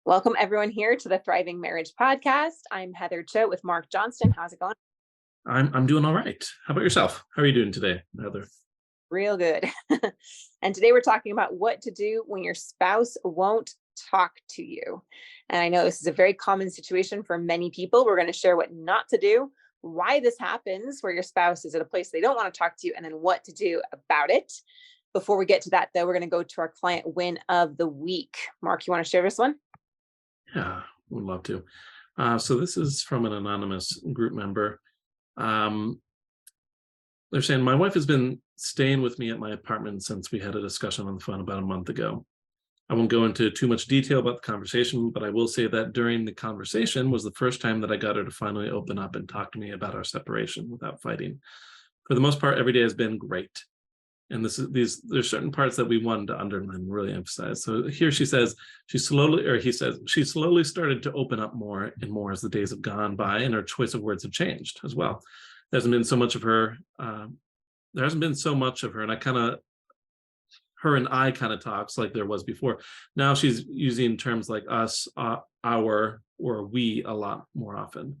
Welcome everyone here to the Thriving Marriage Podcast. I'm Heather Choate with Marc Johnston. How's it going? I'm doing all right. How about yourself? How are you doing today, Heather? Real good. And today we're talking about what to do when your spouse won't talk to you. And I know this is a very common situation for many people. We're going to share what not to do, why this happens, where your spouse is at a place they don't want to talk to you, and then what to do about it. Before we get to that, though, we're going to go to our client win of the week. Marc, you want to share this one? Yeah, would love to. So this is from an anonymous group member. They're saying, my wife has been staying with me at my apartment since we had a discussion on the phone about a month ago. I won't go into too much detail about the conversation, but I will say that during the conversation was the first time that I got her to finally open up and talk to me about our separation without fighting. For the most part, every day has been great. And there's certain parts that we wanted to underline and really emphasize. So here she says, he says, she slowly started to open up more and more as the days have gone by, and her choice of words have changed as well. There hasn't been so much of her, and her and I kind of talks like there was before. Now she's using terms like us, our, or we a lot more often.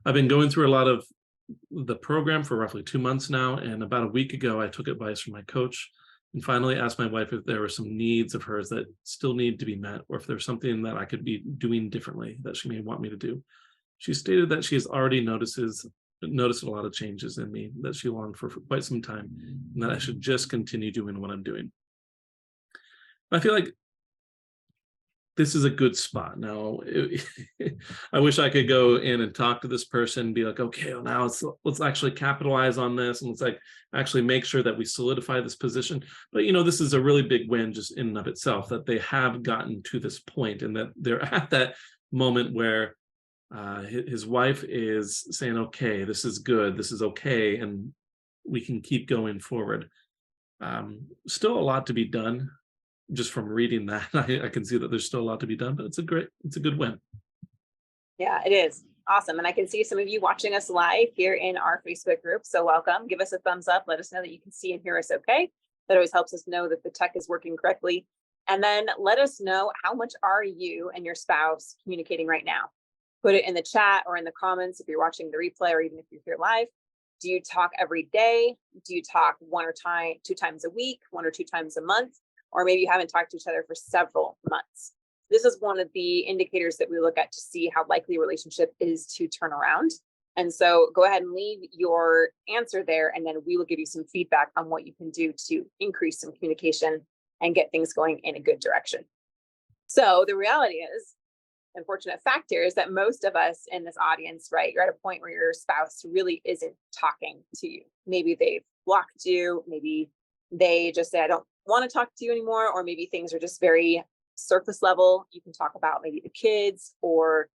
I've been going through a lot of the program for roughly 2 months now, and about a week ago I took advice from my coach and finally asked my wife if there were some needs of hers that still need to be met, or if there's something that I could be doing differently that she may want me to do. She stated that she has already noticed a lot of changes in me that she longed for quite some time, and that I should just continue doing what I'm doing. I feel like this is a good spot. Now, I wish I could go in and talk to this person and be like, okay, well, now let's actually capitalize on this, and let's actually make sure that we solidify this position. But this is a really big win just in and of itself, that they have gotten to this point and that they're at that moment where his wife is saying, okay, this is good, this is okay, and we can keep going forward. Still a lot to be done. Just from reading that, I can see that there's still a lot to be done, but it's a good win. Yeah, it is. Awesome. And I can see some of you watching us live here in our Facebook group. So welcome. Give us a thumbs up. Let us know that you can see and hear us okay. That always helps us know that the tech is working correctly. And then let us know, how much are you and your spouse communicating right now? Put it in the chat or in the comments if you're watching the replay, or even if you're here live. Do you talk every day? Do you talk two times a week, 1 or 2 times a month? Or maybe you haven't talked to each other for several months. This is one of the indicators that we look at to see how likely a relationship is to turn around. And so go ahead and leave your answer there, and then we will give you some feedback on what you can do to increase some communication and get things going in a good direction. So the reality is, unfortunate fact here is that most of us in this audience, right, you're at a point where your spouse really isn't talking to you. Maybe they've blocked you, maybe they just say, I don't want to talk to you anymore, or maybe things are just very surface level. You can talk about maybe the kids or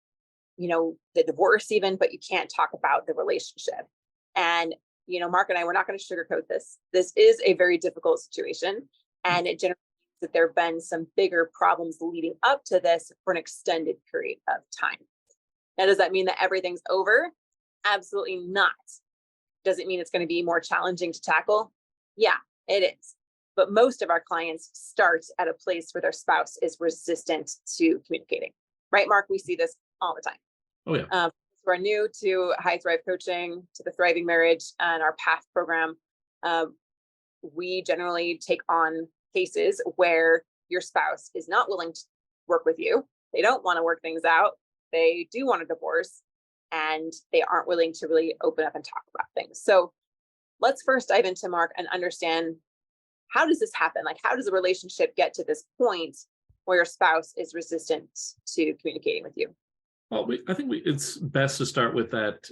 the divorce even, but you can't talk about the relationship. And Marc and I, we're not going to sugarcoat this. This is a very difficult situation, and it generally means that there have been some bigger problems leading up to this for an extended period of time. Now, does that mean that everything's over? Absolutely not. Does it mean it's going to be more challenging to tackle? Yeah, it is. But most of our clients start at a place where their spouse is resistant to communicating. Right, Marc? We see this all the time. Oh, yeah. Who are new to High Thrive Coaching, to the Thriving Marriage and our PATH program, we generally take on cases where your spouse is not willing to work with you. They don't want to work things out. They do want a divorce, and they aren't willing to really open up and talk about things. So let's first dive into Marc and understand, how does this happen? Like, how does a relationship get to this point where your spouse is resistant to communicating with you? Well, I think it's best to start with that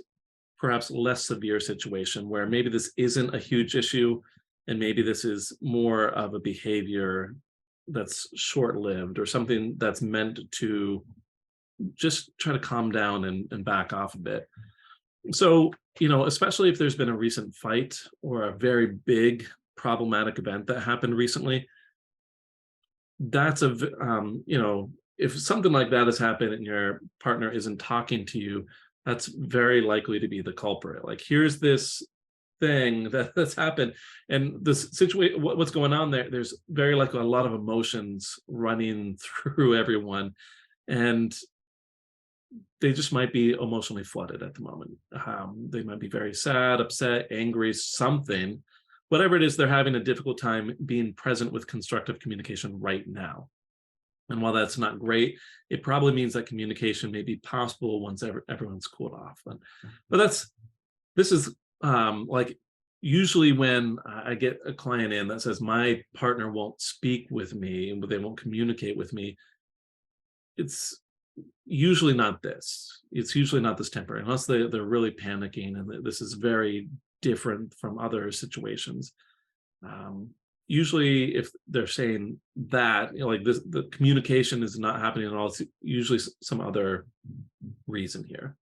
perhaps less severe situation where maybe this isn't a huge issue, and maybe this is more of a behavior that's short-lived, or something that's meant to just try to calm down and back off a bit. So, especially if there's been a recent fight or a very big problematic event that happened recently, that's if something like that has happened and your partner isn't talking to you, that's very likely to be the culprit. Like, here's this thing that's happened, and this situation, what's going on there's very likely a lot of emotions running through everyone, and they just might be emotionally flooded at the moment. They might be very sad, upset, angry, something, whatever it is, they're having a difficult time being present with constructive communication right now. And while that's not great, it probably means that communication may be possible once everyone's cooled off. But this is like usually when I get a client in that says my partner won't speak with me and they won't communicate with me, it's usually not this. It's usually not this temper, unless they're really panicking, and this is very different from other situations. Usually if they're saying that, like this, the communication is not happening at all, it's usually some other reason here.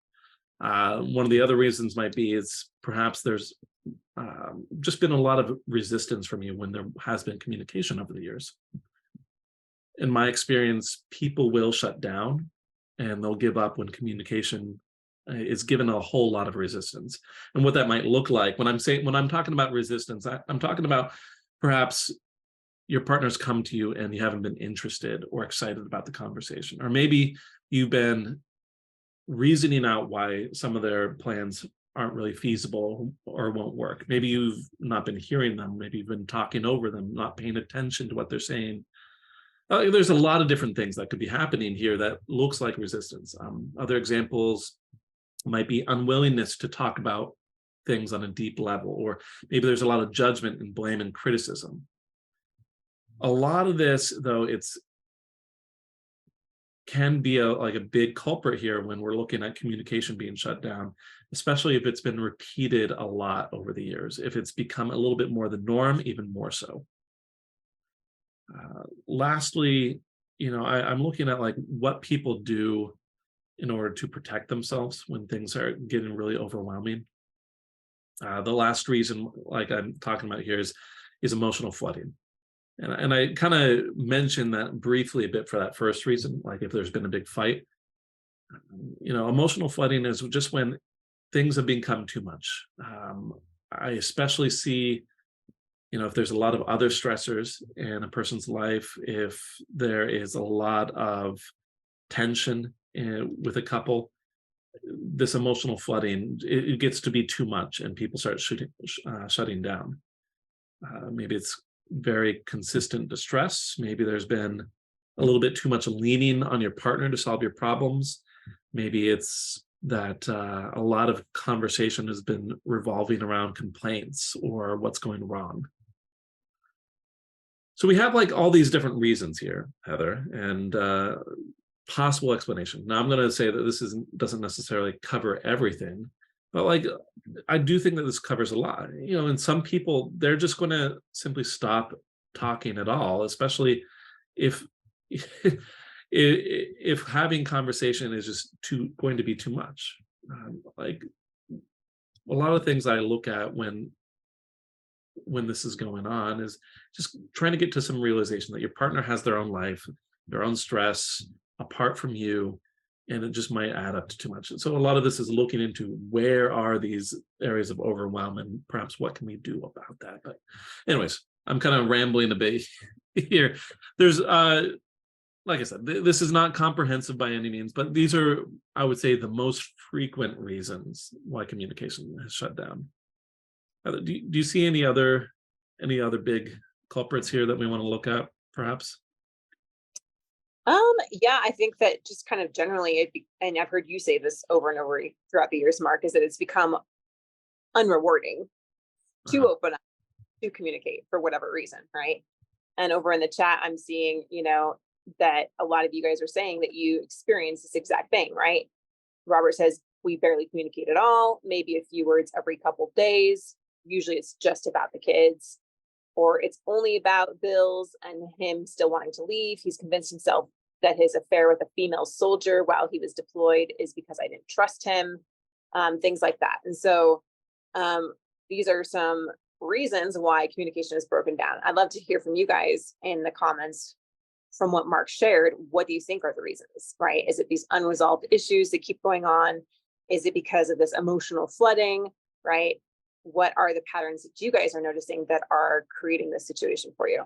One of the other reasons might be is perhaps there's just been a lot of resistance from you when there has been communication over the years. In my experience, people will shut down and they'll give up when communication is given a whole lot of resistance. And what that might look like when I'm talking about resistance, I'm talking about perhaps your partner's come to you and you haven't been interested or excited about the conversation, or maybe you've been reasoning out why some of their plans aren't really feasible or won't work. Maybe you've not been hearing them, maybe you've been talking over them, not paying attention to what they're saying. There's a lot of different things that could be happening here that looks like resistance. Other examples might be unwillingness to talk about things on a deep level, or maybe there's a lot of judgment and blame and criticism. A lot of this, though, can be like a big culprit here when we're looking at communication being shut down, especially if it's been repeated a lot over the years, if it's become a little bit more the norm, even more so. Lastly, I'm looking at like what people do in order to protect themselves when things are getting really overwhelming. The last reason, like I'm talking about here, is emotional flooding. And I kind of mentioned that briefly a bit for that first reason, like if there's been a big fight. Emotional flooding is just when things have become too much. I especially see, if there's a lot of other stressors in a person's life, if there is a lot of tension with a couple, this emotional flooding, it gets to be too much and people start shutting down. Maybe it's very consistent distress. Maybe there's been a little bit too much leaning on your partner to solve your problems. Maybe it's that a lot of conversation has been revolving around complaints or what's going wrong. So we have like all these different reasons here, Heather, and possible explanation. Now I'm going to say that this doesn't necessarily cover everything, but like I do think that this covers a lot. And some people, they're just going to simply stop talking at all, especially if if having conversation is just going to be too much. Like a lot of things I look at when this is going on is just trying to get to some realization that your partner has their own life, their own stress apart from you, and it just might add up to too much. And so a lot of this is looking into where are these areas of overwhelm and perhaps what can we do about that. But anyways, I'm kind of rambling a bit here. There's like I said, this is not comprehensive by any means, but these are, I would say, the most frequent reasons why communication has shut down. Do you see any other big culprits here that we want to look at, perhaps? Yeah, I think that just kind of generally, and I've heard you say this over and over throughout the years, Mark, is that it's become unrewarding to open up, to communicate for whatever reason, right? And over in the chat, I'm seeing, that a lot of you guys are saying that you experience this exact thing, right? Robert says, we barely communicate at all, maybe a few words every couple of days. Usually it's just about the kids, or it's only about bills and him still wanting to leave. He's convinced himself that his affair with a female soldier while he was deployed is because I didn't trust him, things like that. And so these are some reasons why communication is broken down. I'd love to hear from you guys in the comments. From what Mark shared, what do you think are the reasons, right? Is it these unresolved issues that keep going on? Is it because of this emotional flooding, right? What are the patterns that you guys are noticing that are creating this situation for you?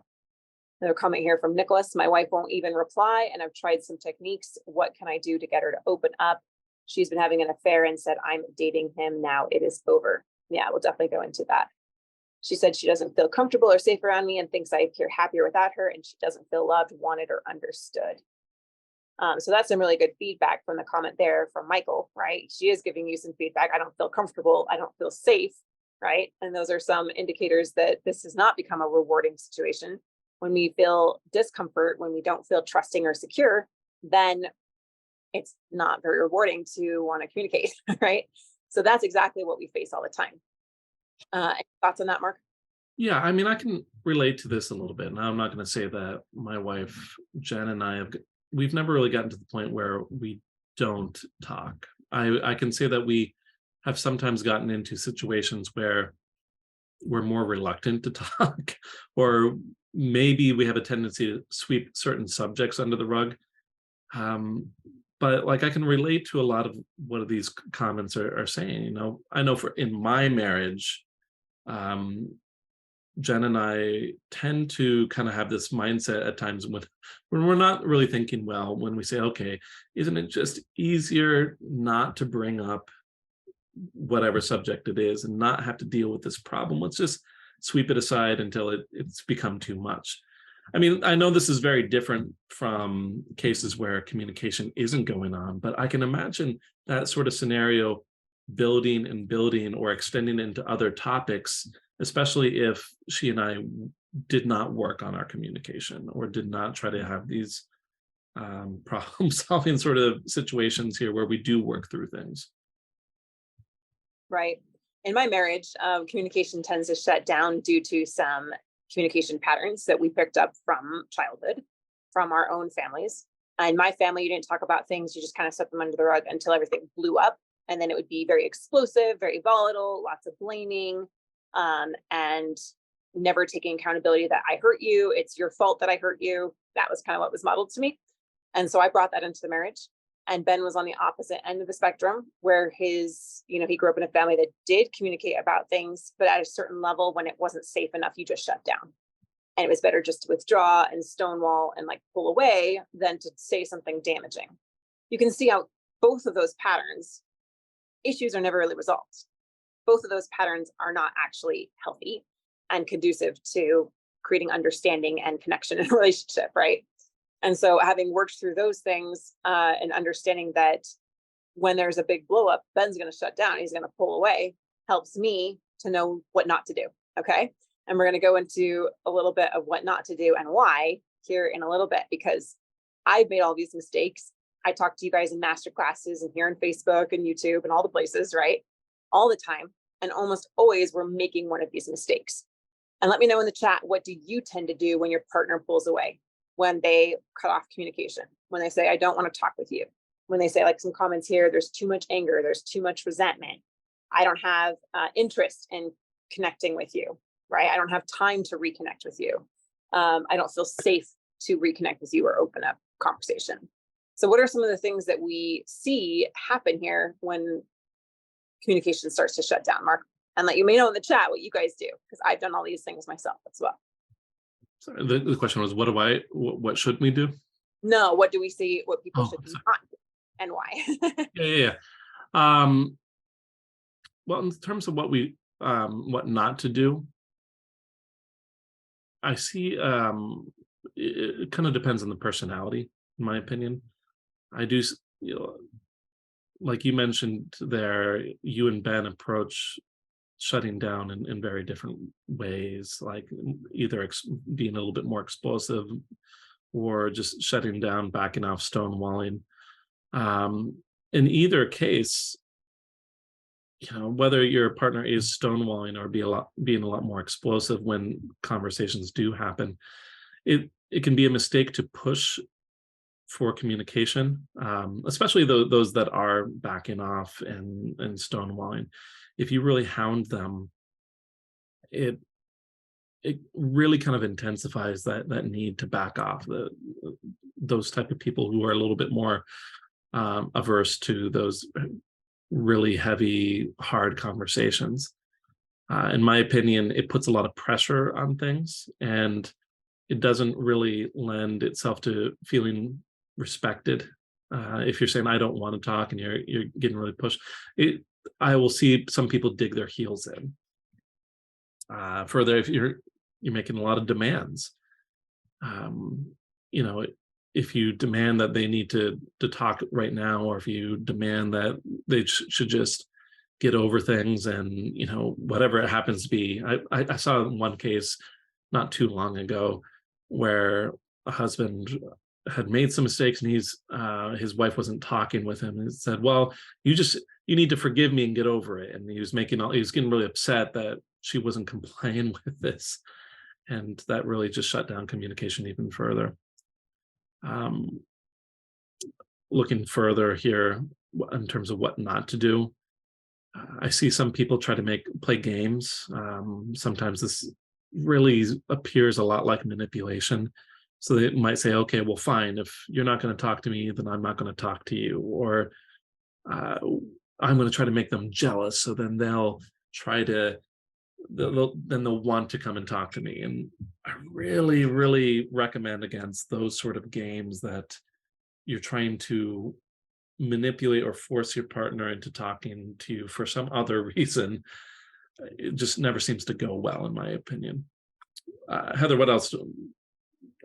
Another comment here from Nicholas. My wife won't even reply, and I've tried some techniques. What can I do to get her to open up? She's been having an affair and said, I'm dating him now. It is over. Yeah, we'll definitely go into that. She said she doesn't feel comfortable or safe around me and thinks I appear happier without her, and she doesn't feel loved, wanted, or understood. So that's some really good feedback from the comment there from Michael, right? She is giving you some feedback. I don't feel comfortable. I don't feel safe, right? And those are some indicators that this has not become a rewarding situation. When we feel discomfort, when we don't feel trusting or secure, then it's not very rewarding to want to communicate, right? So that's exactly what we face all the time. Any thoughts on that, Mark? Yeah, I mean, I can relate to this a little bit. Now, I'm not going to say that my wife, Jen, and we've never really gotten to the point where we don't talk. I can say that we have sometimes gotten into situations where we're more reluctant to talk, or maybe we have a tendency to sweep certain subjects under the rug. But like, I can relate to a lot of what these comments are saying. You know, I know in my marriage, Jen and I tend to kind of have this mindset at times when we're not really thinking well, when we say, okay, isn't it just easier not to bring up whatever subject it is and not have to deal with this problem? Let's just sweep it aside until it's become too much. I mean, I know this is very different from cases where communication isn't going on, but I can imagine that sort of scenario building and building or extending into other topics, especially if she and I did not work on our communication or did not try to have these problem solving sort of situations here where we do work through things. Right. In my marriage, communication tends to shut down due to some communication patterns that we picked up from childhood, from our own families. In my family, you didn't talk about things, you just kind of set them under the rug until everything blew up. And then it would be very explosive, very volatile, lots of blaming, and never taking accountability that I hurt you. It's your fault that I hurt you. That was kind of what was modeled to me. And so I brought that into the marriage. And Ben was on the opposite end of the spectrum, where he grew up in a family that did communicate about things, but at a certain level, when it wasn't safe enough, you just shut down. And it was better just to withdraw and stonewall and like pull away than to say something damaging. You can see how both of those patterns, issues are never really resolved. Both of those patterns are not actually healthy and conducive to creating understanding and connection in a relationship, right? And so having worked through those things and understanding that when there's a big blow up, Ben's going to shut down, he's going to pull away, helps me to know what not to do. Okay. And we're going to go into a little bit of what not to do and why here in a little bit, because I've made all these mistakes. I talk to you guys in master classes and here on Facebook and YouTube and all the places, right? All the time. And almost always we're making one of these mistakes. And let me know in the chat, what do you tend to do when your partner pulls away? When they cut off communication, when they say, I don't want to talk with you, when they say, like some comments here, there's too much anger, there's too much resentment, I don't have interest in connecting with you, right? I don't have time to reconnect with you. I don't feel safe to reconnect with you or open up conversation. So what are some of the things that we see happen here when communication starts to shut down, Mark? And let you may know in the chat what you guys do, because I've done all these things myself as well. Sorry, the question was, what should we do? No, what do we see, what people should not do and why? Yeah. Well, in terms of what not to do, I see it kind of depends on the personality, in my opinion. I do, like you mentioned there, you and Ben approach shutting down in very different ways, like either being a little bit more explosive or just shutting down, backing off, stonewalling. In either case, whether your partner is stonewalling or being a lot more explosive when conversations do happen, it can be a mistake to push for communication, especially those that are backing off and stonewalling. If you really hound them, it really kind of intensifies that need to back off. Those type of people who are a little bit more averse to those really heavy, hard conversations. In my opinion, it puts a lot of pressure on things, and it doesn't really lend itself to feeling respected. If you're saying I don't want to talk and you're getting really pushed, I will see some people dig their heels in. Further, if you're making a lot of demands, you know, if you demand that they need to talk right now, or if you demand that they should just get over things, and you know, whatever it happens to be. I saw one case not too long ago where a husband had made some mistakes, and his wife wasn't talking with him, and said, well, you need to forgive me and get over it. And he was getting really upset that she wasn't complying with this, and that really just shut down communication even further. Looking further here in terms of what not to do, I see some people try to play games. Sometimes this really appears a lot like manipulation. So they might say, okay, well, fine, if you're not going to talk to me, then I'm not going to talk to you. Or I'm going to try to make them jealous, so then they'll want to come and talk to me. And I really, really recommend against those sort of games that you're trying to manipulate or force your partner into talking to you for some other reason. It just never seems to go well, in my opinion. Heather, what else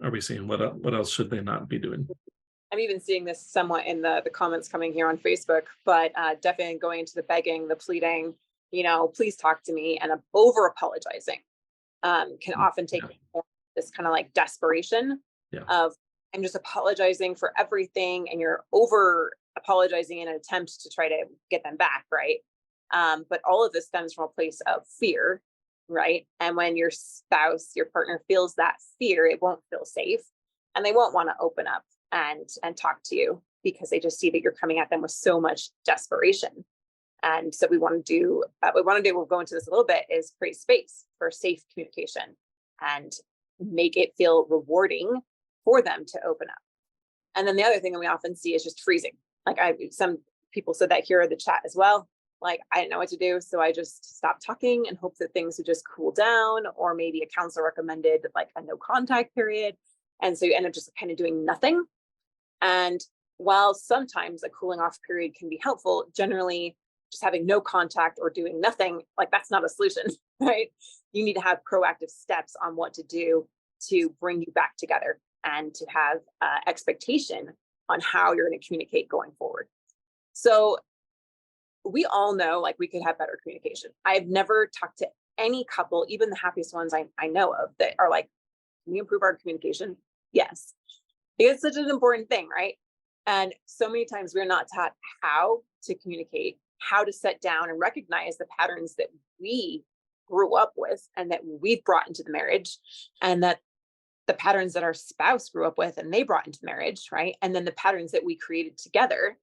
are we seeing? What else should they not be doing? I'm even seeing this somewhat in the comments coming here on Facebook, but definitely going into the begging, the pleading, you know, please talk to me, and over apologizing can often take this kind of like desperation of, I'm just apologizing for everything, and you're over apologizing in an attempt to try to get them back, right? But all of this stems from a place of fear, right? And when your spouse, your partner feels that fear, it won't feel safe, and they won't want to open up and talk to you, because they just see that you're coming at them with so much desperation. And so we'll go into this a little bit, is create space for safe communication and make it feel rewarding for them to open up. And then the other thing that we often see is just freezing. Like some people said that here in the chat as well. Like, I didn't know what to do, so I just stopped talking and hoped that things would just cool down, or maybe a counselor recommended like a no contact period. And so you end up just kind of doing nothing. And while sometimes a cooling off period can be helpful, generally just having no contact or doing nothing, like that's not a solution, right? You need to have proactive steps on what to do to bring you back together, and to have expectation on how you're going to communicate going forward. So we all know, like, we could have better communication. I've never talked to any couple, even the happiest ones I know of, that are like, can we improve our communication? Yes, because it's such an important thing, right? And so many times we're not taught how to communicate, how to set down and recognize the patterns that we grew up with and that we've brought into the marriage, and that the patterns that our spouse grew up with and they brought into marriage, right? And then the patterns that we created together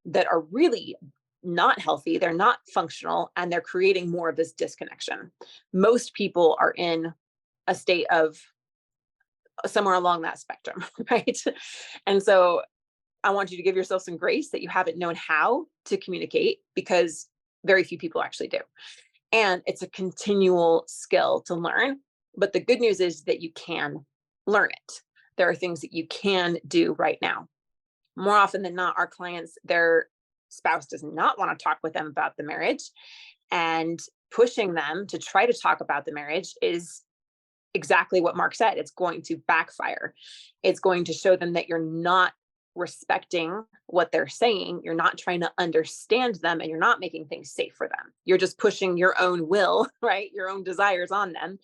that are really not healthy, they're not functional, and they're creating more of this disconnection. Most people are in a state of somewhere along that spectrum, right? And so I want you to give yourself some grace that you haven't known how to communicate, because very few people actually do. And it's a continual skill to learn. But the good news is that you can learn it. There are things that you can do right now. More often than not, our clients, their spouse does not want to talk with them about the marriage, and pushing them to try to talk about the marriage is exactly what Marc said. It's going to backfire. It's going to show them that you're not respecting what they're saying. You're not trying to understand them, and you're not making things safe for them. You're just pushing your own will, right? Your own desires on them.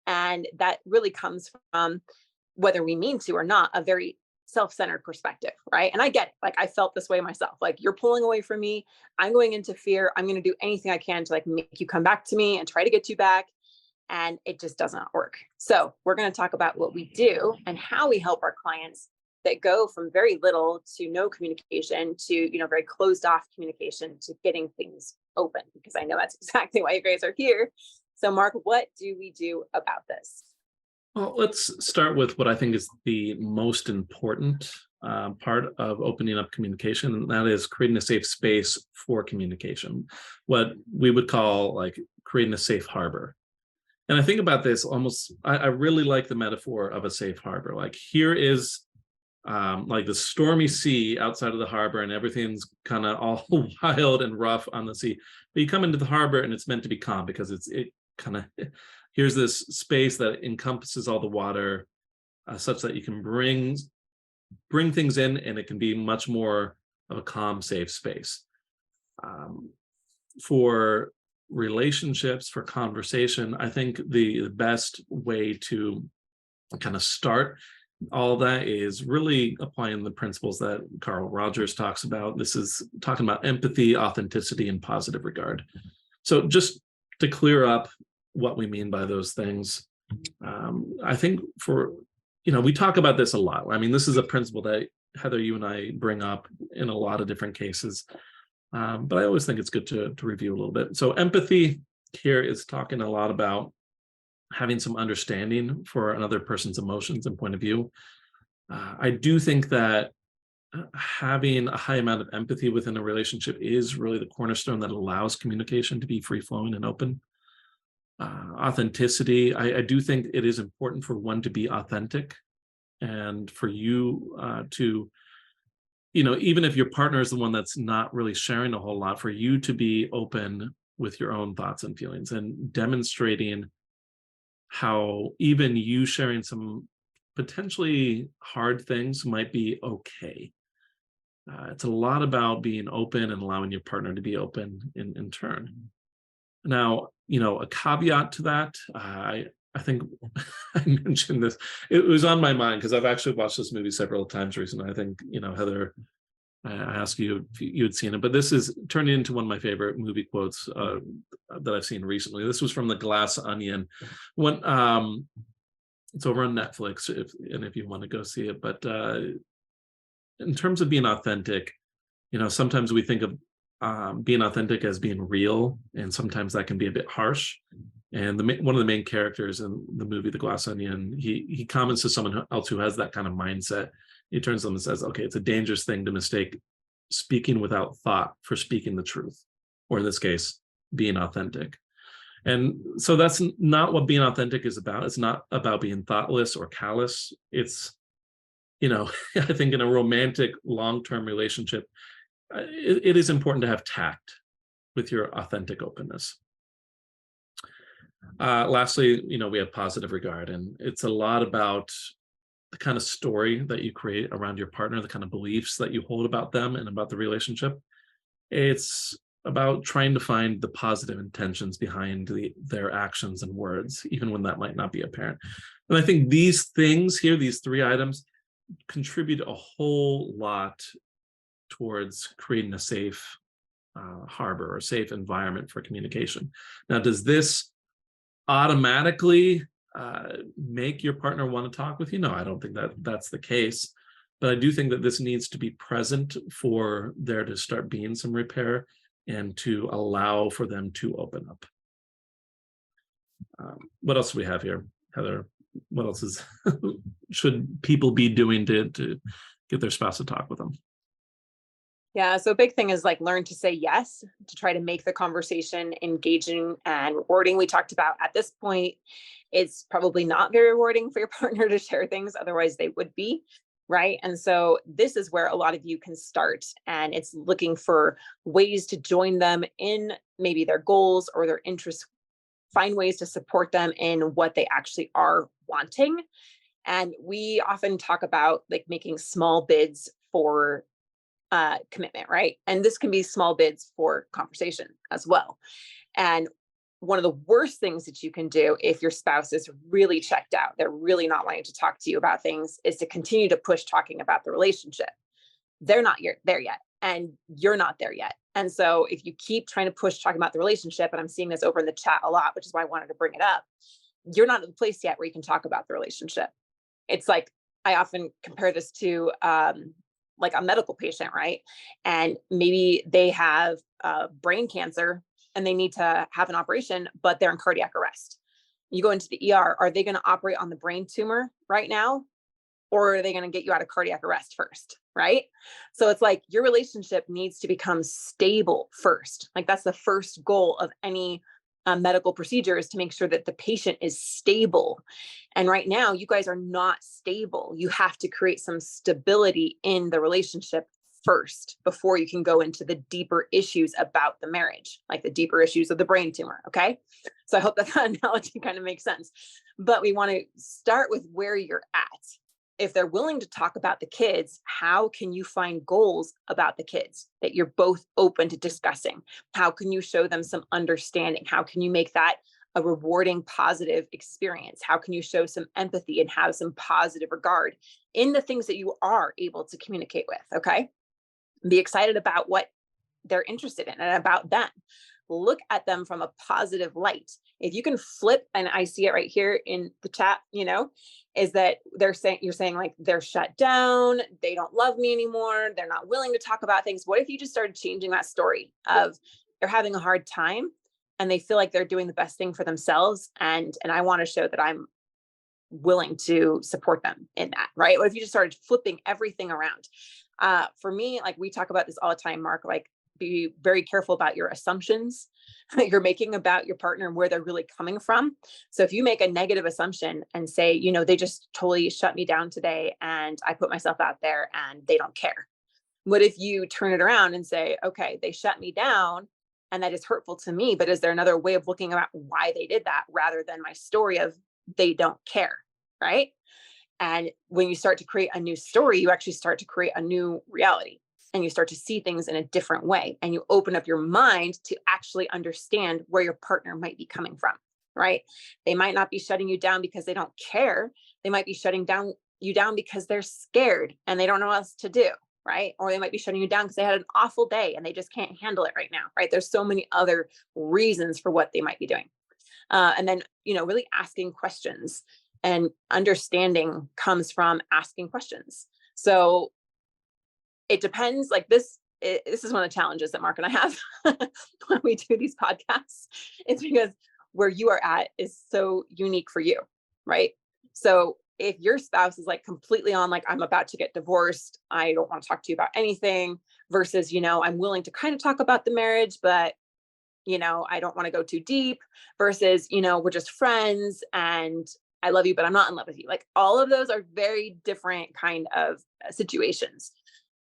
And that really comes from, whether we mean to or not, a very self-centered perspective, right? And I get it. Like, I felt this way myself. Like, you're pulling away from me. I'm going into fear. I'm going to do anything I can to like make you come back to me and try to get you back. And it just does not work. So we're going to talk about what we do and how we help our clients that go from very little to no communication to, you know, very closed off communication to getting things open, because I know that's exactly why you guys are here. So Marc, what do we do about this? Well, let's start with what I think is the most important part of opening up communication, and that is creating a safe space for communication, what we would call like creating a safe harbor. And I think about this almost, I really like the metaphor of a safe harbor. Like here is like the stormy sea outside of the harbor, and everything's kind of all wild and rough on the sea. But you come into the harbor and it's meant to be calm because it kind of, here's this space that encompasses all the water, such that you can bring things in, and it can be much more of a calm, safe space. For relationships, for conversation, I think the best way to kind of start all that is really applying the principles that Carl Rogers talks about. This is talking about empathy, authenticity, and positive regard. So just to clear up what we mean by those things, I think we talk about this a lot. I mean, this is a principle that Heather, you and I bring up in a lot of different cases. But I always think it's good to review a little bit. So empathy here is talking a lot about having some understanding for another person's emotions and point of view. I do think that having a high amount of empathy within a relationship is really the cornerstone that allows communication to be free-flowing and open. Authenticity, I do think it is important for one to be authentic, and for you to, even if your partner is the one that's not really sharing a whole lot, for you to be open with your own thoughts and feelings and demonstrating how even you sharing some potentially hard things might be okay. It's a lot about being open and allowing your partner to be open in turn. Now, a caveat to that, I think I mentioned this, it was on my mind because I've actually watched this movie several times recently. I think, Heather, I asked you if you had seen it, but this is turning into one of my favorite movie quotes that I've seen recently. This was from The Glass Onion. When it's over on Netflix, if you want to go see it. But in terms of being authentic, sometimes we think of being authentic as being real, and sometimes that can be a bit harsh. And one of the main characters in the movie The Glass Onion, he comments to someone else who has that kind of mindset. He turns to them and says, okay, it's a dangerous thing to mistake speaking without thought for speaking the truth, or in this case, being authentic. And so that's not what being authentic is about. It's not about being thoughtless or callous. It's, I think in a romantic long-term relationship, it is important to have tact with your authentic openness. Lastly, we have positive regard, and it's a lot about the kind of story that you create around your partner, the kind of beliefs that you hold about them and about the relationship. It's about trying to find the positive intentions behind their actions and words, even when that might not be apparent. And I think these things here, these 3 items, contribute a whole lot towards creating a safe harbor or safe environment for communication. Now, does this automatically make your partner want to talk with you? No, I don't think that's the case. But I do think that this needs to be present for there to start being some repair and to allow for them to open up. What else do we have here, Heather? What else should people be doing to get their spouse to talk with them? Yeah, so a big thing is learn to say yes, to try to make the conversation engaging and rewarding. We talked about at this point, it's probably not very rewarding for your partner to share things, otherwise they would be, right? And so this is where a lot of you can start, and it's looking for ways to join them in maybe their goals or their interests, find ways to support them in what they actually are wanting. And we often talk about making small bids for commitment, right? And this can be small bids for conversation as well. And one of the worst things that you can do if your spouse is really checked out, they're really not wanting to talk to you about things, is to continue to push talking about the relationship. They're not there yet, and you're not there yet. And so if you keep trying to push talking about the relationship, and I'm seeing this over in the chat a lot, which is why I wanted to bring it up, you're not at the place yet where you can talk about the relationship. It's I often compare this to a medical patient, right? And maybe they have brain cancer and they need to have an operation, but they're in cardiac arrest. You go into the ER, are they going to operate on the brain tumor right now? Or are they going to get you out of cardiac arrest first, right? So it's your relationship needs to become stable first. That's the first goal of any medical procedures to make sure that the patient is stable. And right now, you guys are not stable. You have to create some stability in the relationship first before you can go into the deeper issues about the marriage, like the deeper issues of the brain tumor. Okay. So I hope that analogy kind of makes sense. But we want to start with where you're at. If they're willing to talk about the kids, how can you find goals about the kids that you're both open to discussing? How can you show them some understanding? How can you make that a rewarding, positive experience? How can you show some empathy and have some positive regard in the things that you are able to communicate with? Okay. Be excited about what they're interested in and about them. Look at them from a positive light. If you can flip, and I see it right here in the chat, is that you're saying like they're shut down, they don't love me anymore, they're not willing to talk about things. What if you just started changing that story of they're having a hard time and they feel like they're doing the best thing for themselves, and I want to show that I'm willing to support them in that, right? What if you just started flipping everything around? For me, like we talk about this all the time, Mark, like be very careful about your assumptions that you're making about your partner and where they're really coming from. So if you make a negative assumption and say, they just totally shut me down today and I put myself out there and they don't care. What if you turn it around and say, okay, they shut me down and that is hurtful to me, but is there another way of looking at why they did that rather than my story of they don't care, right? And when you start to create a new story, you actually start to create a new reality and you start to see things in a different way. And you open up your mind to actually understand where your partner might be coming from, right? They might not be shutting you down because they don't care. They might be shutting you down because they're scared and they don't know what else to do, right? Or they might be shutting you down because they had an awful day and they just can't handle it right now, right? There's so many other reasons for what they might be doing. And then, really asking questions. And understanding comes from asking questions. So it depends. Like this is one of the challenges that Mark and I have when we do these podcasts. It's because where you are at is so unique for you, right? So if your spouse is like completely on, like, I'm about to get divorced, I don't want to talk to you about anything, versus, I'm willing to kind of talk about the marriage, but I don't want to go too deep, versus, we're just friends and I love you, but I'm not in love with you. Like all of those are very different kind of situations.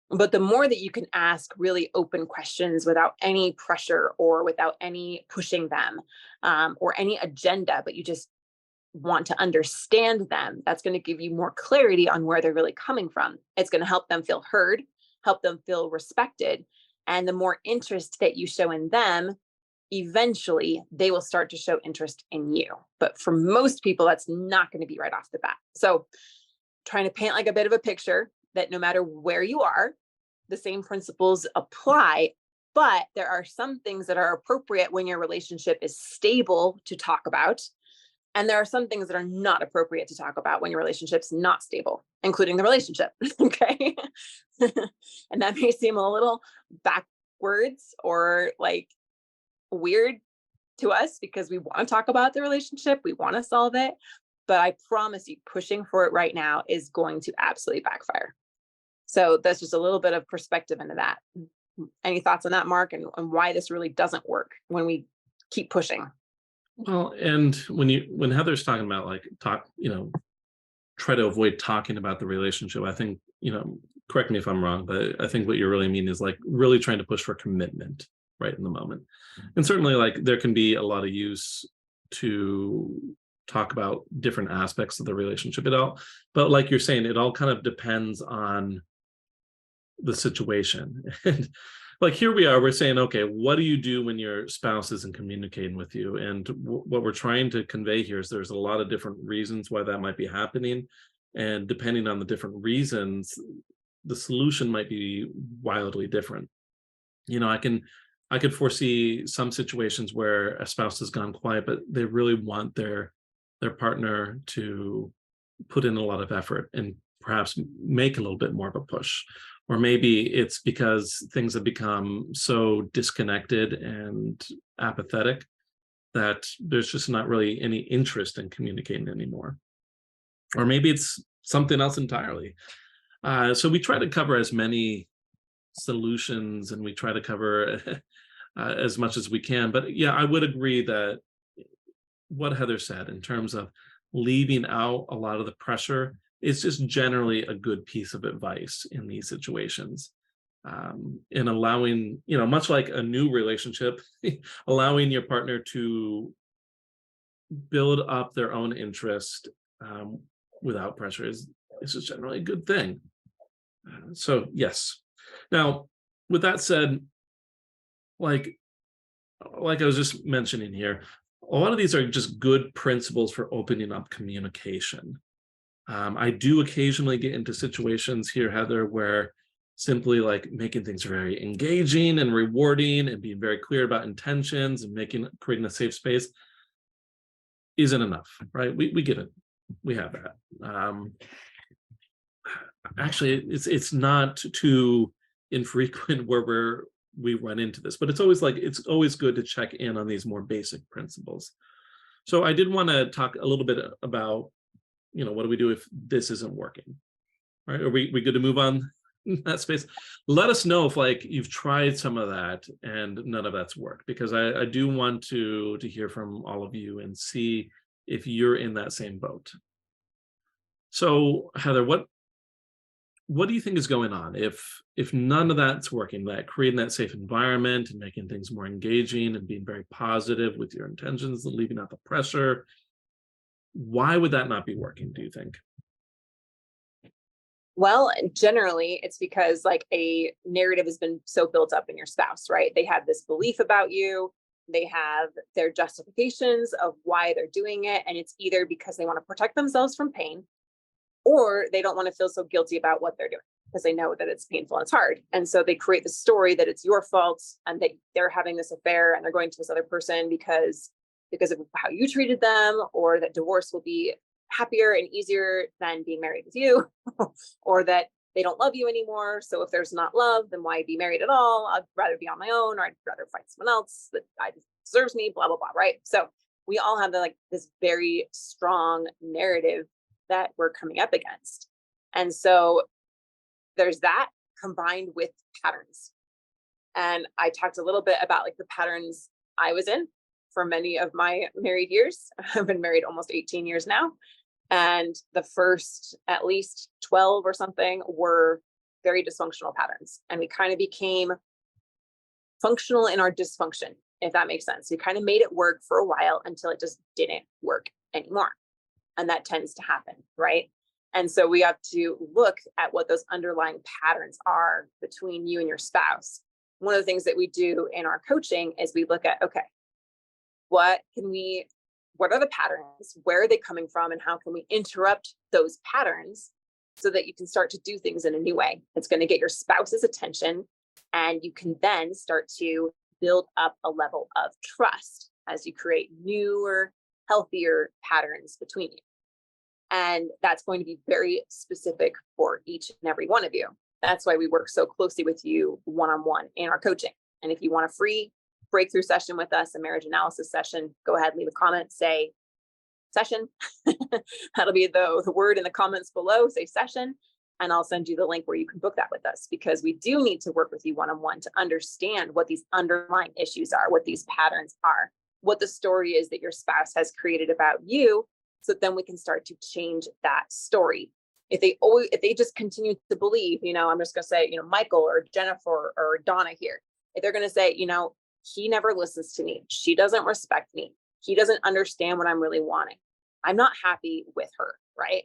But the more that you can ask really open questions without any pressure or without any pushing them or any agenda, but you just want to understand them, that's going to give you more clarity on where they're really coming from. It's going to help them feel heard, help them feel respected. And the more interest that you show in them, eventually they will start to show interest in you. But for most people, that's not going to be right off the bat. So trying to paint like a bit of a picture that no matter where you are, the same principles apply, but there are some things that are appropriate when your relationship is stable to talk about. And there are some things that are not appropriate to talk about when your relationship's not stable, including the relationship. Okay. And that may seem a little backwards or like weird to us because we want to talk about the relationship, we want to solve it, but I promise you pushing for it right now is going to absolutely backfire. So that's just a little bit of perspective into that. Any thoughts on that, Mark, and why this really doesn't work when we keep pushing? Well, and when Heather's talking about like try to avoid talking about the relationship, I think, correct me if I'm wrong, but I think what you really mean is like really trying to push for commitment right in the moment. And certainly like there can be a lot of use to talk about different aspects of the relationship but like you're saying, it all kind of depends on the situation. And like here we are, we're saying, okay, what do you do when your spouse isn't communicating with you? And what we're trying to convey here is there's a lot of different reasons why that might be happening. And depending on the different reasons, the solution might be wildly different. I could foresee some situations where a spouse has gone quiet, but they really want their partner to put in a lot of effort and perhaps make a little bit more of a push. Or maybe it's because things have become so disconnected and apathetic that there's just not really any interest in communicating anymore. Or maybe it's something else entirely. So we try to cover as many solutions and we try to cover as much as we can. But yeah, I would agree that what Heather said in terms of leaving out a lot of the pressure is just generally a good piece of advice in these situations. In allowing, much like a new relationship, allowing your partner to build up their own interest without pressure is just generally a good thing. So yes. Now, with that said, like I was just mentioning here, a lot of these are just good principles for opening up communication. I do occasionally get into situations here, Heather, where simply like making things very engaging and rewarding and being very clear about intentions and creating a safe space isn't enough, right? We get it. We have that. Actually, it's not too infrequent where we run into this, but it's always good to check in on these more basic principles. So I did want to talk a little bit about, what do we do if this isn't working? Right? Are we good to move on in that space? Let us know if you've tried some of that and none of that's worked, because I do want to hear from all of you and see if you're in that same boat. So Heather, what do you think is going on if none of that's working, that creating that safe environment and making things more engaging and being very positive with your intentions and leaving out the pressure? Why would that not be working, do you think? Well, generally it's because a narrative has been so built up in your spouse, right? They have this belief about you. They have their justifications of why they're doing it. And it's either because they want to protect themselves from pain, or they don't want to feel so guilty about what they're doing because they know that it's painful and it's hard. And so they create the story that it's your fault and that they're having this affair and they're going to this other person because of how you treated them, or that divorce will be happier and easier than being married with you, or that they don't love you anymore. So if there's not love, then why be married at all? I'd rather be on my own, or I'd rather find someone else that deserves me, blah, blah, blah, right? So we all have this very strong narrative that we're coming up against. And so there's that combined with patterns. And I talked a little bit about the patterns I was in for many of my married years. I've been married almost 18 years now. And the first at least 12 or something were very dysfunctional patterns. And we kind of became functional in our dysfunction, if that makes sense. We kind of made it work for a while until it just didn't work anymore. And that tends to happen, right? And so we have to look at what those underlying patterns are between you and your spouse. One of the things that we do in our coaching is we look at, okay, what are the patterns? Where are they coming from? And how can we interrupt those patterns so that you can start to do things in a new way? It's going to get your spouse's attention, and you can then start to build up a level of trust as you create newer, healthier patterns between you. And that's going to be very specific for each and every one of you. That's why we work so closely with you one-on-one in our coaching. And if you want a free breakthrough session with us, a marriage analysis session, go ahead, leave a comment, say session. That'll be the word in the comments below, say session. And I'll send you the link where you can book that with us, because we do need to work with you one-on-one to understand what these underlying issues are, what these patterns are, what the story is that your spouse has created about you, so then we can start to change that story. If they just continue to believe, I'm just going to say, Michael or Jennifer or Donna here, if they're going to say, he never listens to me, she doesn't respect me, he doesn't understand what I'm really wanting, I'm not happy with her, right?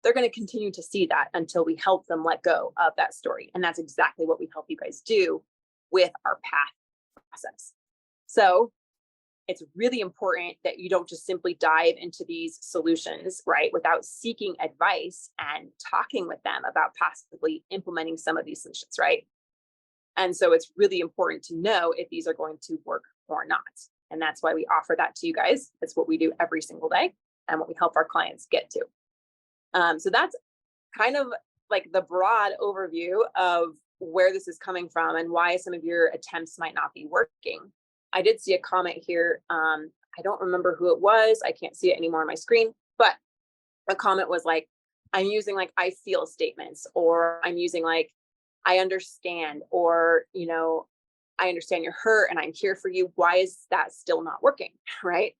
They're going to continue to see that until we help them let go of that story. And that's exactly what we help you guys do with our path process. So it's really important that you don't just simply dive into these solutions, right, without seeking advice and talking with them about possibly implementing some of these solutions, right? And so it's really important to know if these are going to work or not. And that's why we offer that to you guys. It's what we do every single day and what we help our clients get to. So that's kind of the broad overview of where this is coming from and why some of your attempts might not be working. I did see a comment here. I don't remember who it was. I can't see it anymore on my screen, but a comment was I'm using I feel statements, or I'm using I understand, or, I understand you're hurt and I'm here for you. Why is that still not working? Right?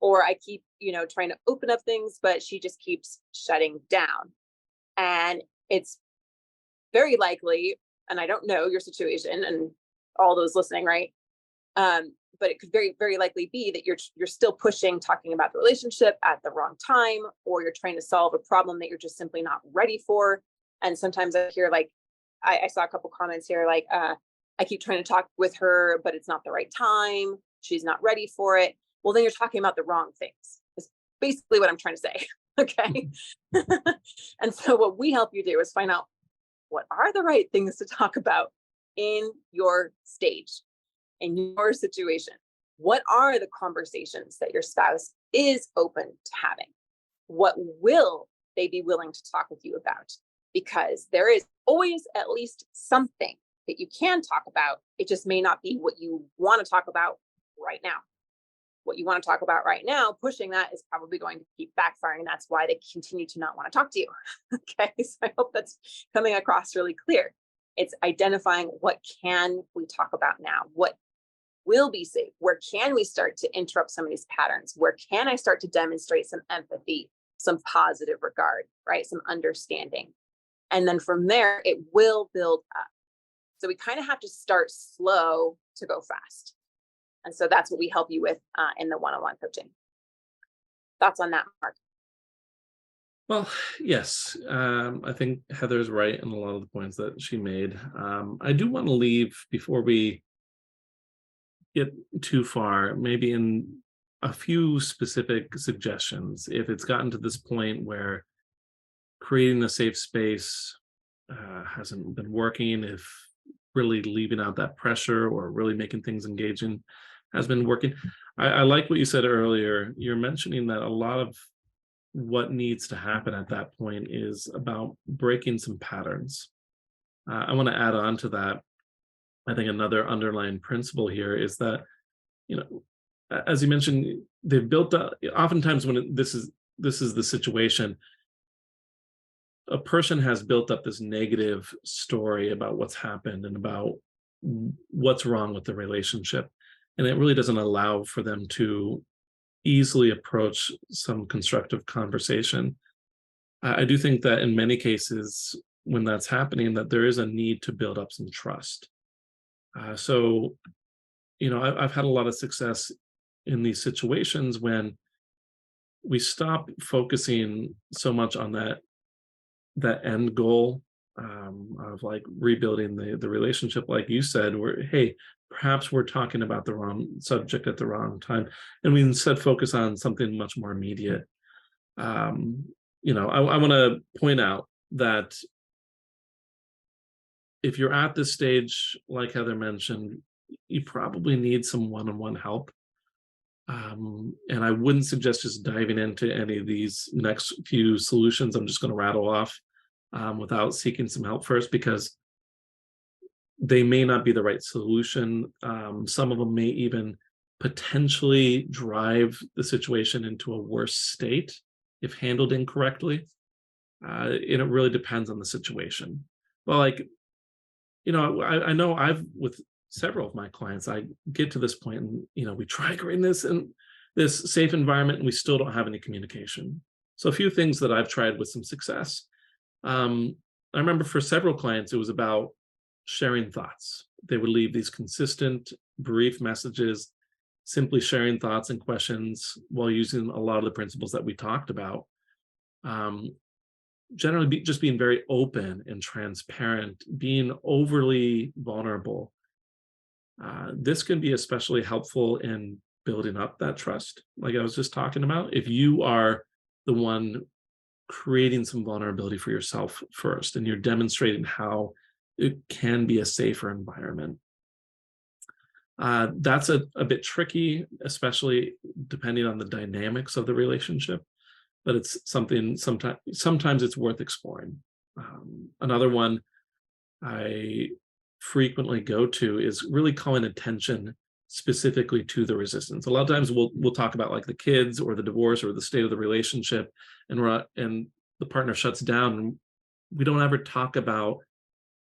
or I keep, trying to open up things, but she just keeps shutting down. And it's very likely, and I don't know your situation and all those listening, right? But it could very, very likely be that you're still pushing, talking about the relationship at the wrong time, or you're trying to solve a problem that you're just simply not ready for. And sometimes I hear like, I saw a couple comments here, like, I keep trying to talk with her, but it's not the right time. She's not ready for it. Well, then you're talking about the wrong things. Is basically what I'm trying to say. Okay. And so what we help you do is find out what are the right things to talk about in your stage, in your situation. What are the conversations that your spouse is open to having? What will they be willing to talk with you about? Because there is always at least something that you can talk about. It just may not be what you want to talk about right now. What you want to talk about right now, pushing that is probably going to keep backfiring. That's why they continue to not want to talk to you. Okay, so I hope that's coming across really clear. It's identifying what can we talk about now? What will be safe? Where can we start to interrupt some of these patterns? Where can I start to demonstrate some empathy, some positive regard, right? Some understanding. And then from there, it will build up. So we kind of have to start slow to go fast. And so that's what we help you with in the one-on-one coaching. Thoughts on that, Mark? Well, yes, I think Heather's right in a lot of the points that she made. I do want to leave before we get too far, maybe in a few specific suggestions. If it's gotten to this point where creating a safe space hasn't been working, if really leaving out that pressure or really making things engaging has been working. I like what you said earlier. You're mentioning that a lot of what needs to happen at that point is about breaking some patterns. I want to add on to that. I think another underlying principle here is that, as you mentioned, they've built up. Oftentimes, when this is the situation, a person has built up this negative story about what's happened and about what's wrong with the relationship, and it really doesn't allow for them to easily approach some constructive conversation. I do think that in many cases, when that's happening, that there is a need to build up some trust. So, I've had a lot of success in these situations when we stop focusing so much on that end goal of like rebuilding the relationship, like you said, where, hey, perhaps we're talking about the wrong subject at the wrong time, and we instead focus on something much more immediate. I want to point out that if you're at this stage, like Heather mentioned, you probably need some one-on-one help. And I wouldn't suggest just diving into any of these next few solutions I'm just going to rattle off without seeking some help first, because they may not be the right solution. Some of them may even potentially drive the situation into a worse state if handled incorrectly. And it really depends on the situation. Well, I know with several of my clients, I get to this point and, we try creating this safe environment and we still don't have any communication. So a few things that I've tried with some success. I remember for several clients, it was about sharing thoughts. They would leave these consistent, brief messages, simply sharing thoughts and questions while using a lot of the principles that we talked about. Generally, just being very open and transparent, being overly vulnerable. This can be especially helpful in building up that trust, like I was just talking about. If you are the one creating some vulnerability for yourself first, and you're demonstrating how it can be a safer environment. That's a bit tricky, especially depending on the dynamics of the relationship, but it's something sometimes it's worth exploring. Another one I frequently go to is really calling attention specifically to the resistance. A lot of times we'll talk about like the kids or the divorce or the state of the relationship, and the partner shuts down, and we don't ever talk about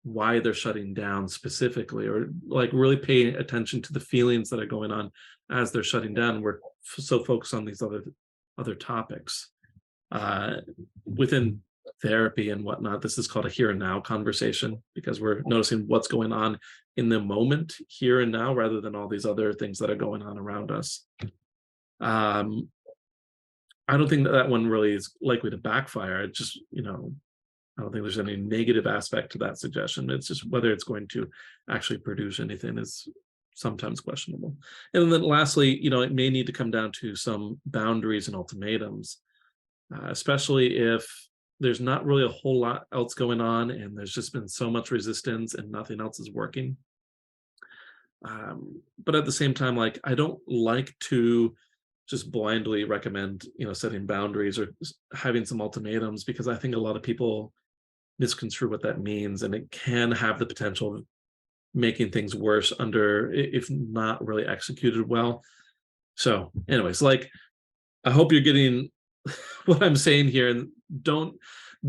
why they're shutting down specifically, or like really paying attention to the feelings that are going on as they're shutting down, we're so focused on these other topics. Within therapy and whatnot, this is called a here and now conversation, because we're noticing what's going on in the moment, here and now, rather than all these other things that are going on around us. I don't think that one really is likely to backfire. It just, I don't think there's any negative aspect to that suggestion. It's just whether it's going to actually produce anything is sometimes questionable. And then lastly, it may need to come down to some boundaries and ultimatums, especially if there's not really a whole lot else going on and there's just been so much resistance and nothing else is working. But at the same time, like, I don't like to just blindly recommend, setting boundaries or having some ultimatums, because I think a lot of people misconstrue what that means, and it can have the potential of making things worse if not really executed well. So anyways, like, I hope you're getting what I'm saying here, and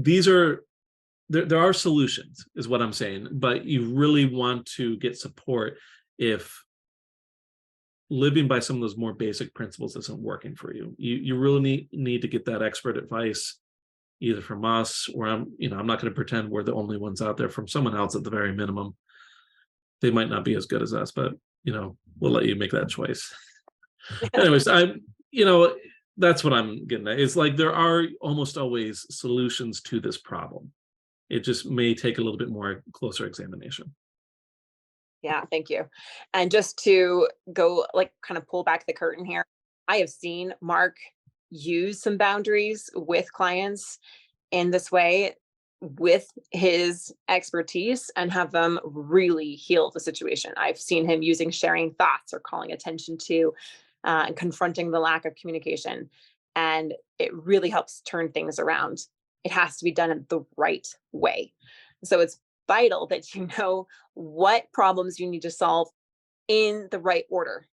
there are solutions is what I'm saying, but you really want to get support if living by some of those more basic principles isn't working for you. You really need to get that expert advice, either from us, or I'm not going to pretend we're the only ones out there, from someone else at the very minimum. They might not be as good as us, but we'll let you make that choice. Anyways, that's what I'm getting at. It's like there are almost always solutions to this problem. It just may take a little bit more closer examination. Yeah, thank you. And just to go, like, kind of pull back the curtain here, I have seen Marc use some boundaries with clients in this way, with his expertise, and have them really heal the situation. I've seen him using sharing thoughts or calling attention to and confronting the lack of communication. And it really helps turn things around. It has to be done in the right way. So it's vital that you know what problems you need to solve in the right order.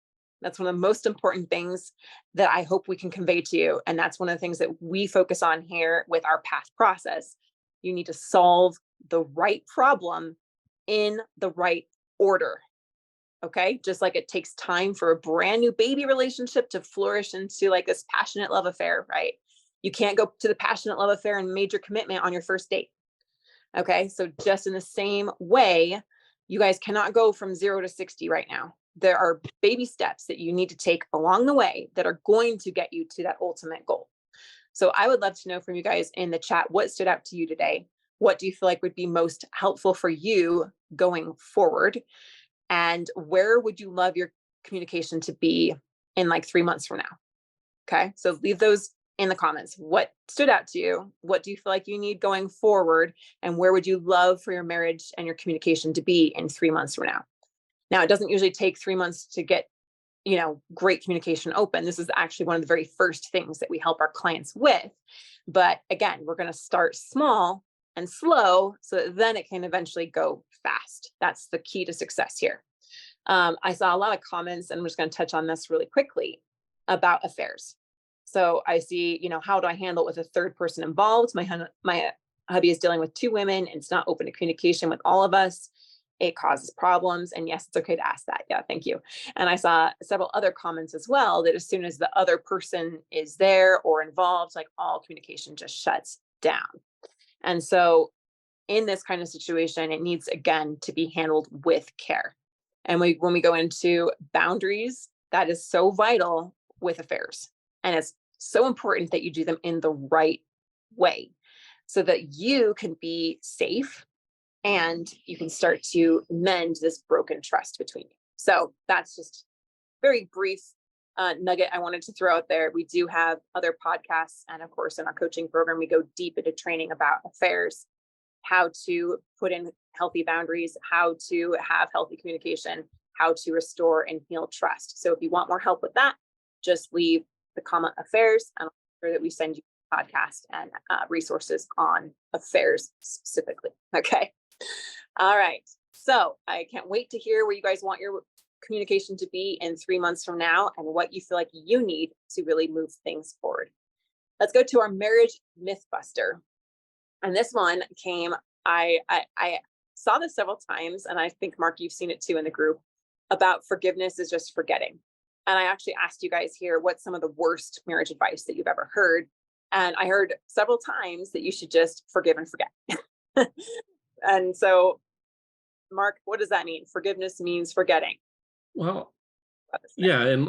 That's one of the most important things that I hope we can convey to you. And that's one of the things that we focus on here with our path process. You need to solve the right problem in the right order. Okay. Just like it takes time for a brand new baby relationship to flourish into like this passionate love affair, right? You can't go to the passionate love affair and major commitment on your first date. Okay. So just in the same way, you guys cannot go from 0 to 60 right now. There are baby steps that you need to take along the way that are going to get you to that ultimate goal. So I would love to know from you guys in the chat, what stood out to you today? What do you feel like would be most helpful for you going forward? And where would you love your communication to be in like 3 months from now? Okay. So leave those in the comments. What stood out to you? What do you feel like you need going forward? And where would you love for your marriage and your communication to be in 3 months from now? Now, it doesn't usually take 3 months to get, great communication open. This is actually one of the very first things that we help our clients with. But again, we're going to start small and slow so that then it can eventually go fast. That's the key to success here. I saw a lot of comments, and I'm just going to touch on this really quickly, about affairs. So I see, how do I handle it with a third person involved? My hubby is dealing with 2 women, and it's not open to communication with all of us. It causes problems. And yes, it's okay to ask that. Yeah, thank you. And I saw several other comments as well, that as soon as the other person is there or involved, like, all communication just shuts down. And so in this kind of situation, it needs, again, to be handled with care. And when we go into boundaries, that is so vital with affairs. And it's so important that you do them in the right way so that you can be safe and you can start to mend this broken trust between you. So that's just very brief nugget I wanted to throw out there. We do have other podcasts. And of course, in our coaching program, we go deep into training about affairs, how to put in healthy boundaries, how to have healthy communication, how to restore and heal trust. So if you want more help with that, just leave the comment affairs, and I'll make sure that we send you a podcast and resources on affairs specifically. Okay. All right. So I can't wait to hear where you guys want your communication to be in 3 months from now, and what you feel like you need to really move things forward. Let's go to our marriage myth buster. And this one came, I saw this several times, and I think, Marc, you've seen it too in the group, about forgiveness is just forgetting. And I actually asked you guys here what's some of the worst marriage advice that you've ever heard. And I heard several times that you should just forgive and forget. And so, Mark, what does that mean? Forgiveness means forgetting. Well, yeah, and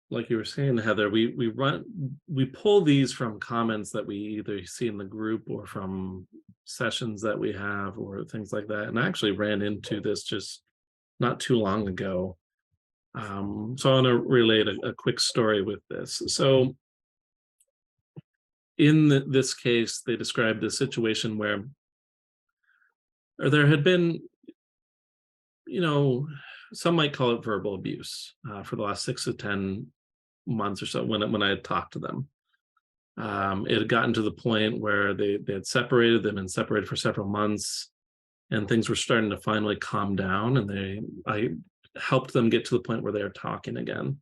like you were saying, Heather, we pull these from comments that we either see in the group or from sessions that we have or things like that. And I actually ran into this just not too long ago. So I want to relate a quick story with this. So in this case, they described a situation where there had been, some might call it verbal abuse for the last 6 to 10 months or so when I had talked to them. It had gotten to the point where they had separated them and separated for several months, and things were starting to finally calm down, and I helped them get to the point where they are talking again.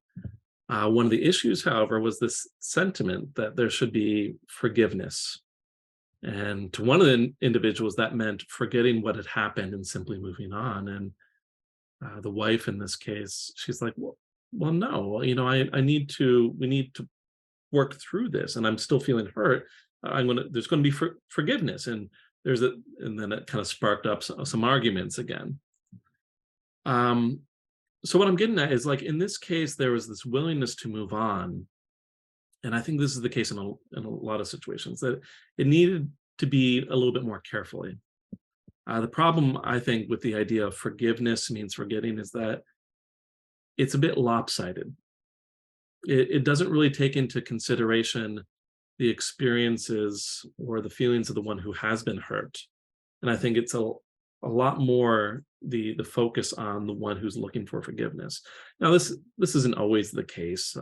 One of the issues, however, was this sentiment that there should be forgiveness. And to one of the individuals, that meant forgetting what had happened and simply moving on. And the wife in this case, she's like, well, no, we need to work through this, and I'm still feeling hurt. There's going to be forgiveness, and and then it kind of sparked up some arguments again. So what I'm getting at is, like, in this case, there was this willingness to move on, and I think this is the case in a lot of situations, that it needed to be a little bit more carefully. The problem, I think, with the idea of forgiveness means forgetting is that it's a bit lopsided. It doesn't really take into consideration the experiences or the feelings of the one who has been hurt. And I think it's a lot more the focus on the one who's looking for forgiveness. Now, this isn't always the case.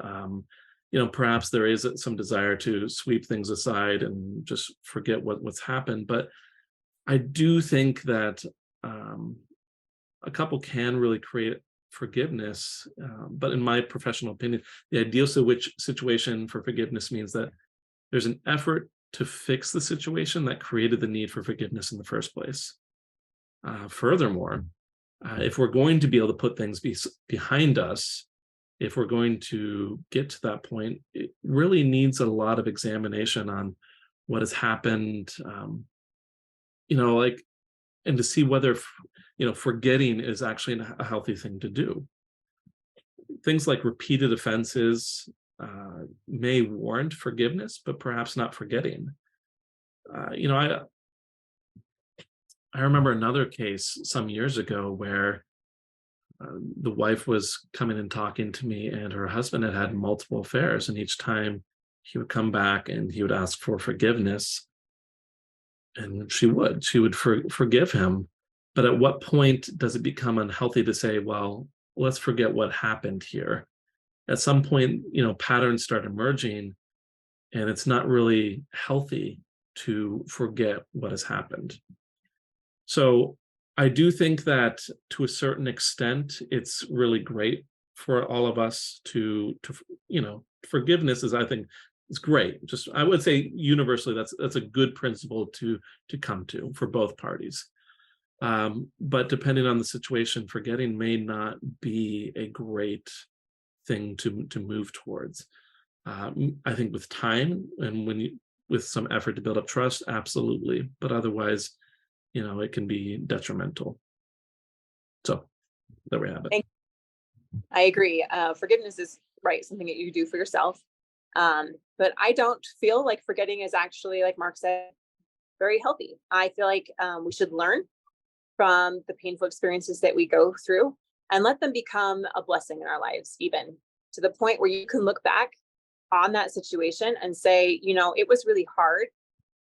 Perhaps there is some desire to sweep things aside and just forget what's happened. But I do think that a couple can really create forgiveness. But in my professional opinion, the ideal situation for forgiveness means that there's an effort to fix the situation that created the need for forgiveness in the first place. Furthermore, if we're going to be able to put things behind us, if we're going to get to that point, it really needs a lot of examination on what has happened, and to see whether, forgetting is actually a healthy thing to do. Things like repeated offenses may warrant forgiveness, but perhaps not forgetting. I remember another case some years ago where the wife was coming and talking to me, and her husband had multiple affairs, and each time he would come back and he would ask for forgiveness, and she would forgive him. But at what point does it become unhealthy to say, well, let's forget what happened here? At some point, patterns start emerging, and it's not really healthy to forget what has happened. So I do think that to a certain extent, it's really great for all of us to forgiveness is, I think, is great. Just, I would say universally, that's a good principle to come to for both parties. But depending on the situation, forgetting may not be a great thing to move towards. I think with time and with some effort to build up trust, absolutely. But otherwise, it can be detrimental. So there we have it. I agree. Forgiveness is something that you do for yourself. But I don't feel like forgetting is actually, like Marc said, very healthy. I feel like we should learn from the painful experiences that we go through and let them become a blessing in our lives, even to the point where you can look back on that situation and say, it was really hard,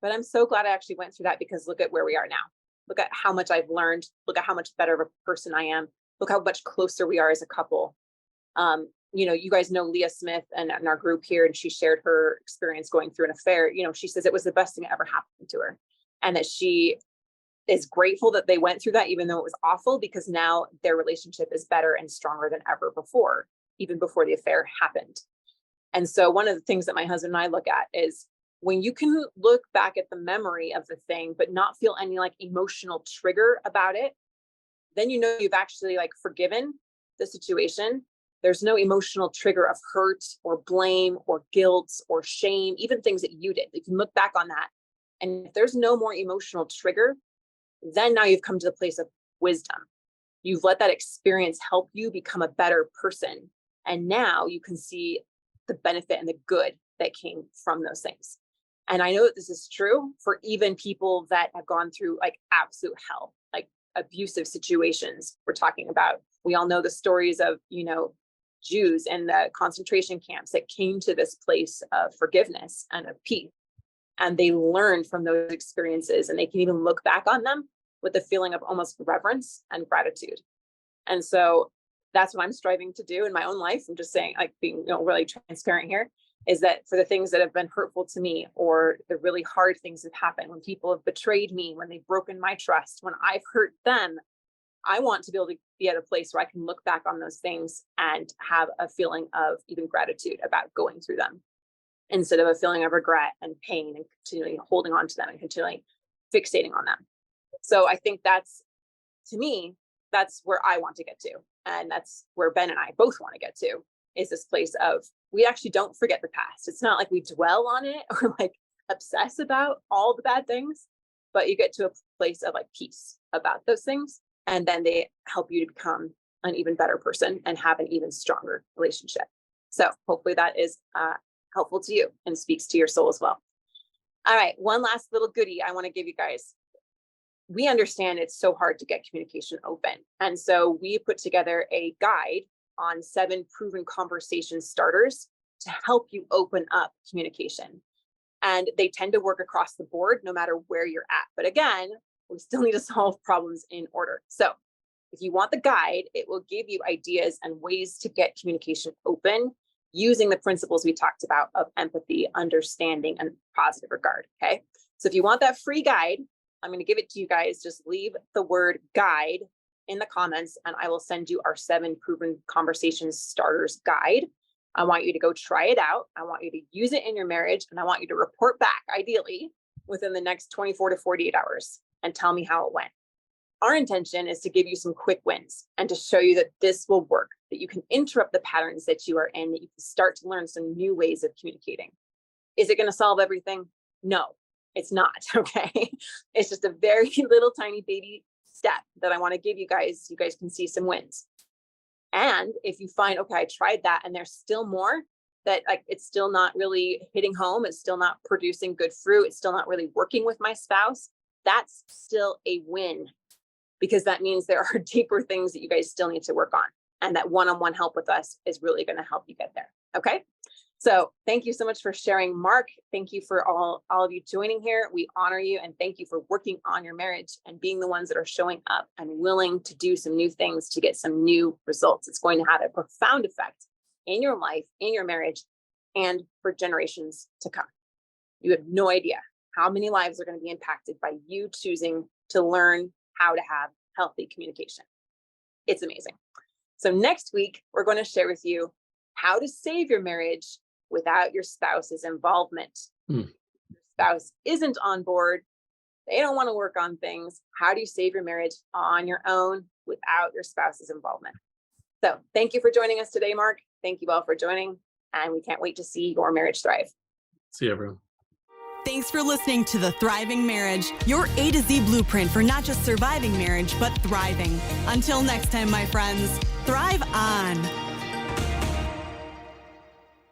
but I'm so glad I actually went through that, because look at where we are now. Look at how much I've learned. Look at how much better of a person I am. Look how much closer we are as a couple. You guys know Leah Smith and in our group here, and she shared her experience going through an affair. She says it was the best thing that ever happened to her, and that she is grateful that they went through that, even though it was awful, because now their relationship is better and stronger than ever before, even before the affair happened. And so one of the things that my husband and I look at is, when you can look back at the memory of the thing, but not feel any emotional trigger about it, then you've actually forgiven the situation, There's no emotional trigger of hurt or blame or guilt or shame, even things that you did. You can look back on that. And if there's no more emotional trigger, then now you've come to the place of wisdom. You've let that experience help you become a better person. And now you can see the benefit and the good that came from those things. And I know that this is true for even people that have gone through like absolute hell, like abusive situations we're talking about. We all know the stories of, Jews and the concentration camps that came to this place of forgiveness and of peace. And they learned from those experiences, and they can even look back on them with a feeling of almost reverence and gratitude. And so that's what I'm striving to do in my own life. I'm just saying, like, being really transparent here, is that for the things that have been hurtful to me, or the really hard things that happen, when people have betrayed me, when they've broken my trust, when I've hurt them, I want to be able to be at a place where I can look back on those things and have a feeling of even gratitude about going through them, instead of a feeling of regret and pain and continually holding on to them and continually fixating on them. So I think to me, that's where I want to get to. And that's where Ben and I both want to get to, is this place of, we actually don't forget the past. It's not like we dwell on it or like obsess about all the bad things, but you get to a place of like peace about those things. And then they help you to become an even better person and have an even stronger relationship. So hopefully that is helpful to you and speaks to your soul as well. All right, one last little goodie I want to give you guys. We understand it's so hard to get communication open. And so we put together a guide on 7 proven conversation starters to help you open up communication. And they tend to work across the board, no matter where you're at. But again, we still need to solve problems in order. So if you want the guide, it will give you ideas and ways to get communication open using the principles we talked about of empathy, understanding, and positive regard. Okay. So if you want that free guide, I'm going to give it to you guys. Just leave the word guide in the comments, and I will send you our 7 proven conversations starters guide. I want you to go try it out. I want you to use it in your marriage, and I want you to report back, ideally within the next 24 to 48 hours, and tell me how it went. Our intention is to give you some quick wins and to show you that this will work, that you can interrupt the patterns that you are in, that you can start to learn some new ways of communicating. Is it going to solve everything? No, it's not. Okay. It's just a very little tiny baby step that I want to give you guys. You guys can see some wins. And if you find, okay, I tried that and there's still more, that like it's still not really hitting home, it's still not producing good fruit, it's still not really working with my spouse, that's still a win, because that means there are deeper things that you guys still need to work on. And that one-on-one help with us is really going to help you get there. Okay. So thank you so much for sharing, Mark. Thank you for all of you joining here. We honor you, and thank you for working on your marriage and being the ones that are showing up and willing to do some new things to get some new results. It's going to have a profound effect in your life, in your marriage, and for generations to come. You have no idea how many lives are going to be impacted by you choosing to learn how to have healthy communication. It's amazing. So next week, we're going to share with you how to save your marriage without your spouse's involvement. Your spouse isn't on board. They don't want to work on things. How do you save your marriage on your own without your spouse's involvement? So thank you for joining us today, Mark. Thank you all for joining, and we can't wait to see your marriage thrive. See you, everyone. Thanks for listening to The Thriving Marriage, your A to Z blueprint for not just surviving marriage, but thriving. Until next time, my friends, thrive on.